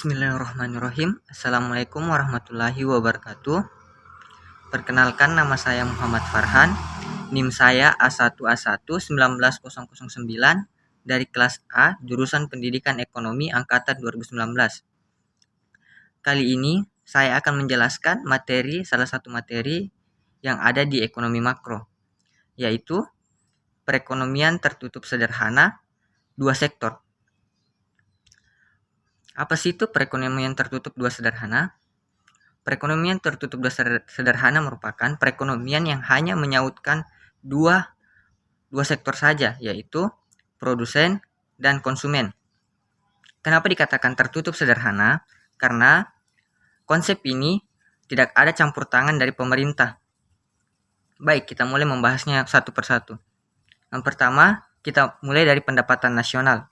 Bismillahirrahmanirrahim. Assalamualaikum warahmatullahi wabarakatuh. Perkenalkan, nama saya Muhammad Farhan. NIM saya A1A1 19009 dari kelas A, jurusan Pendidikan Ekonomi angkatan 2019. Kali ini saya akan menjelaskan salah satu materi yang ada di ekonomi makro, yaitu perekonomian tertutup sederhana dua sektor. Apa sih itu perekonomian tertutup dua sederhana? Perekonomian tertutup dua sederhana merupakan perekonomian yang hanya menyautkan dua sektor saja, yaitu produsen dan konsumen. Kenapa dikatakan tertutup sederhana? Karena konsep ini tidak ada campur tangan dari pemerintah. Baik, kita mulai membahasnya satu persatu. Yang pertama, kita mulai dari pendapatan nasional.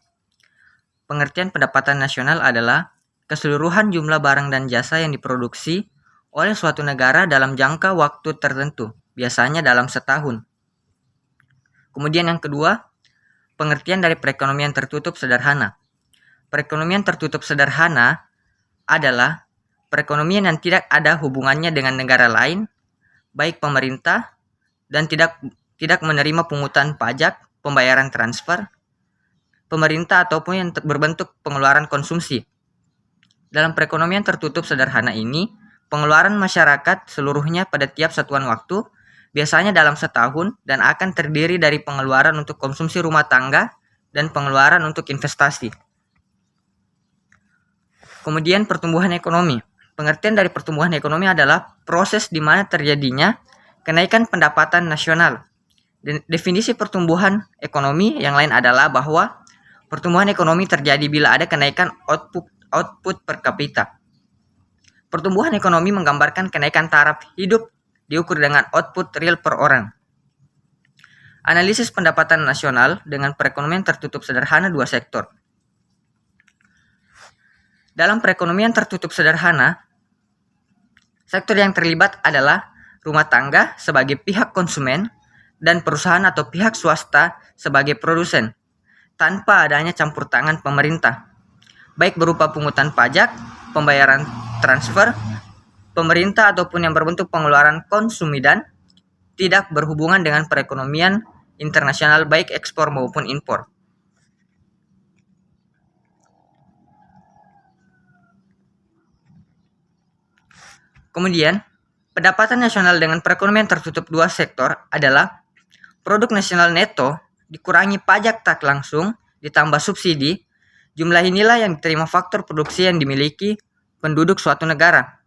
Pengertian pendapatan nasional adalah keseluruhan jumlah barang dan jasa yang diproduksi oleh suatu negara dalam jangka waktu tertentu, biasanya dalam setahun. Kemudian yang kedua, pengertian dari perekonomian tertutup sederhana. Perekonomian tertutup sederhana adalah perekonomian yang tidak ada hubungannya dengan negara lain, baik pemerintah, dan tidak menerima pungutan pajak, pembayaran transfer, pemerintah ataupun yang berbentuk pengeluaran konsumsi. Dalam perekonomian tertutup sederhana ini, pengeluaran masyarakat seluruhnya pada tiap satuan waktu, biasanya dalam setahun, dan akan terdiri dari pengeluaran untuk konsumsi rumah tangga dan pengeluaran untuk investasi. Kemudian pertumbuhan ekonomi. Pengertian dari pertumbuhan ekonomi adalah proses di mana terjadinya kenaikan pendapatan nasional. Definisi pertumbuhan ekonomi yang lain adalah bahwa pertumbuhan ekonomi terjadi bila ada kenaikan output per kapita. Pertumbuhan ekonomi menggambarkan kenaikan taraf hidup diukur dengan output real per orang. Analisis pendapatan nasional dengan perekonomian tertutup sederhana dua sektor. Dalam perekonomian tertutup sederhana, sektor yang terlibat adalah rumah tangga sebagai pihak konsumen dan perusahaan atau pihak swasta sebagai produsen, tanpa adanya campur tangan pemerintah, baik berupa pungutan pajak, pembayaran transfer, pemerintah ataupun yang berbentuk pengeluaran konsumsi dan tidak berhubungan dengan perekonomian internasional baik ekspor maupun impor. Kemudian, pendapatan nasional dengan perekonomian tertutup dua sektor adalah produk nasional neto dikurangi pajak tak langsung ditambah subsidi. Jumlah inilah yang diterima faktor produksi yang dimiliki penduduk suatu negara.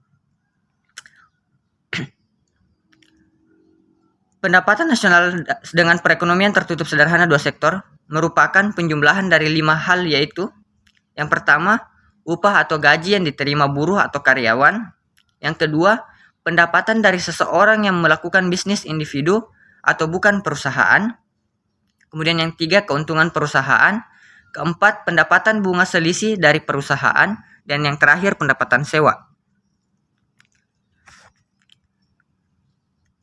Pendapatan nasional dengan perekonomian tertutup sederhana dua sektor merupakan penjumlahan dari 5 hal, yaitu yang pertama, upah atau gaji yang diterima buruh atau karyawan. Yang kedua, pendapatan dari seseorang yang melakukan bisnis individu atau bukan perusahaan. Kemudian yang tiga, keuntungan perusahaan. Keempat, pendapatan bunga selisih dari perusahaan. Dan yang terakhir, pendapatan sewa.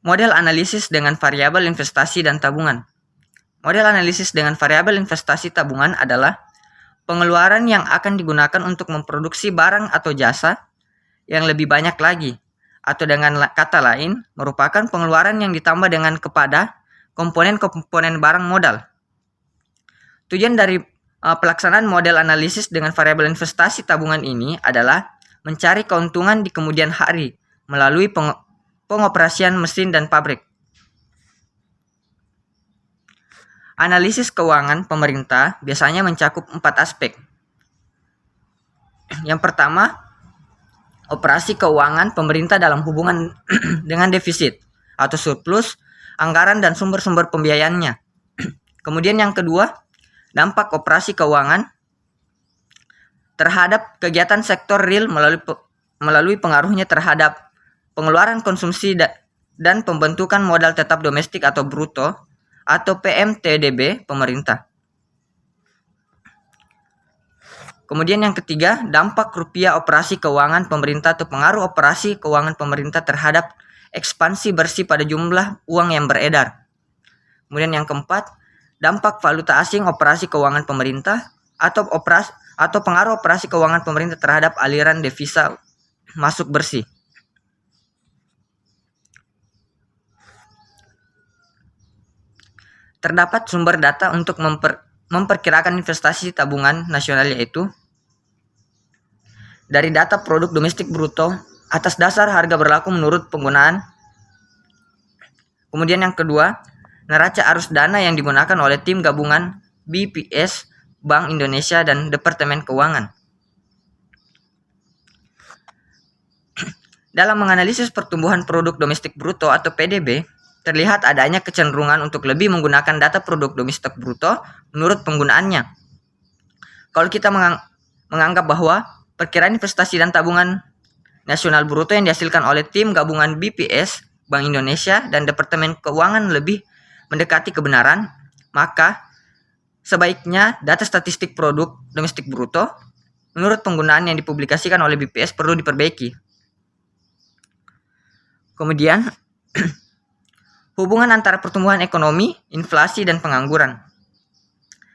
Model analisis dengan variabel investasi dan tabungan. Model analisis dengan variabel investasi tabungan adalah pengeluaran yang akan digunakan untuk memproduksi barang atau jasa yang lebih banyak lagi. Atau dengan kata lain, merupakan pengeluaran yang ditambah dengan kepada komponen-komponen barang modal. Tujuan dari pelaksanaan model analisis dengan variabel investasi tabungan ini adalah mencari keuntungan di kemudian hari melalui pengoperasian mesin dan pabrik. Analisis keuangan pemerintah biasanya mencakup 4 aspek. Yang pertama, operasi keuangan pemerintah dalam hubungan dengan defisit atau surplus, anggaran dan sumber-sumber pembiayaannya. Kemudian yang kedua, dampak operasi keuangan terhadap kegiatan sektor real melalui pengaruhnya terhadap pengeluaran konsumsi dan pembentukan modal tetap domestik atau bruto atau PMTDB pemerintah. Kemudian yang ketiga, dampak rupiah operasi keuangan pemerintah atau pengaruh operasi keuangan pemerintah terhadap ekspansi bersih pada jumlah uang yang beredar. Kemudian yang keempat, dampak valuta asing operasi keuangan pemerintah atau pengaruh operasi keuangan pemerintah terhadap aliran devisa masuk bersih. Terdapat sumber data untuk memperkirakan investasi tabungan nasional, yaitu dari data produk domestik bruto atas dasar harga berlaku menurut penggunaan. Kemudian yang kedua, neraca arus dana yang digunakan oleh tim gabungan BPS, Bank Indonesia, dan Departemen Keuangan. Dalam menganalisis pertumbuhan produk domestik bruto atau PDB, terlihat adanya kecenderungan untuk lebih menggunakan data produk domestik bruto menurut penggunaannya. Kalau kita menganggap bahwa perkiraan investasi dan tabungan nasional bruto yang dihasilkan oleh tim gabungan BPS, Bank Indonesia, dan Departemen Keuangan lebih mendekati kebenaran, maka sebaiknya data statistik produk domestik bruto menurut penggunaan yang dipublikasikan oleh BPS perlu diperbaiki. Kemudian, hubungan antara pertumbuhan ekonomi, inflasi, dan pengangguran.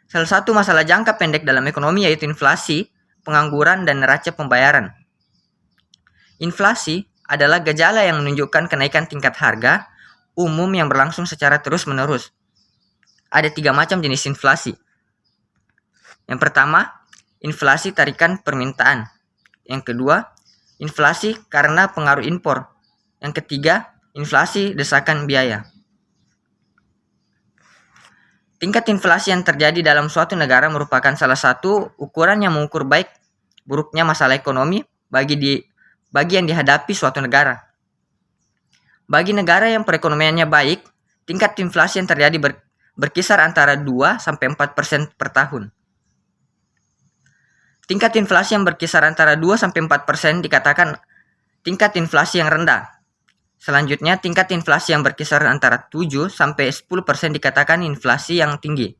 Salah satu masalah jangka pendek dalam ekonomi yaitu inflasi, pengangguran, dan neraca pembayaran. Inflasi adalah gejala yang menunjukkan kenaikan tingkat harga umum yang berlangsung secara terus-menerus. Ada 3 macam jenis inflasi. Yang pertama, inflasi tarikan permintaan. Yang kedua, inflasi karena pengaruh impor. Yang ketiga, inflasi desakan biaya. Tingkat inflasi yang terjadi dalam suatu negara merupakan salah satu ukuran yang mengukur baik buruknya masalah ekonomi bagi yang dihadapi suatu negara. Bagi negara yang perekonomiannya baik, tingkat inflasi yang terjadi berkisar antara 2-4% per tahun. Tingkat inflasi yang berkisar antara 2-4% dikatakan tingkat inflasi yang rendah. Selanjutnya, tingkat inflasi yang berkisar antara 7-10% dikatakan inflasi yang tinggi.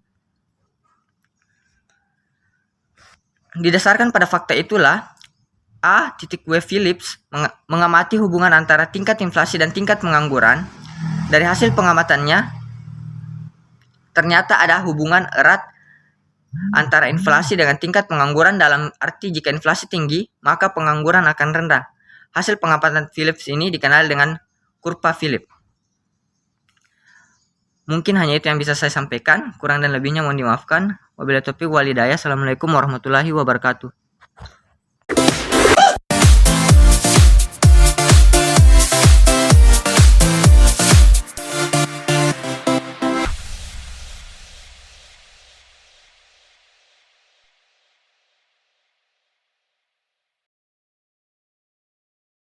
Didasarkan pada fakta itulah, A.W. Phillips mengamati hubungan antara tingkat inflasi dan tingkat pengangguran. Dari hasil pengamatannya, ternyata ada hubungan erat antara inflasi dengan tingkat pengangguran, dalam arti jika inflasi tinggi, maka pengangguran akan rendah. Hasil pengamatan Phillips ini dikenal dengan kurva Phillips. Mungkin hanya itu yang bisa saya sampaikan. Kurang dan lebihnya mohon dimaafkan. Wabillahi taufiq wal hidayah. Assalamualaikum warahmatullahi wabarakatuh.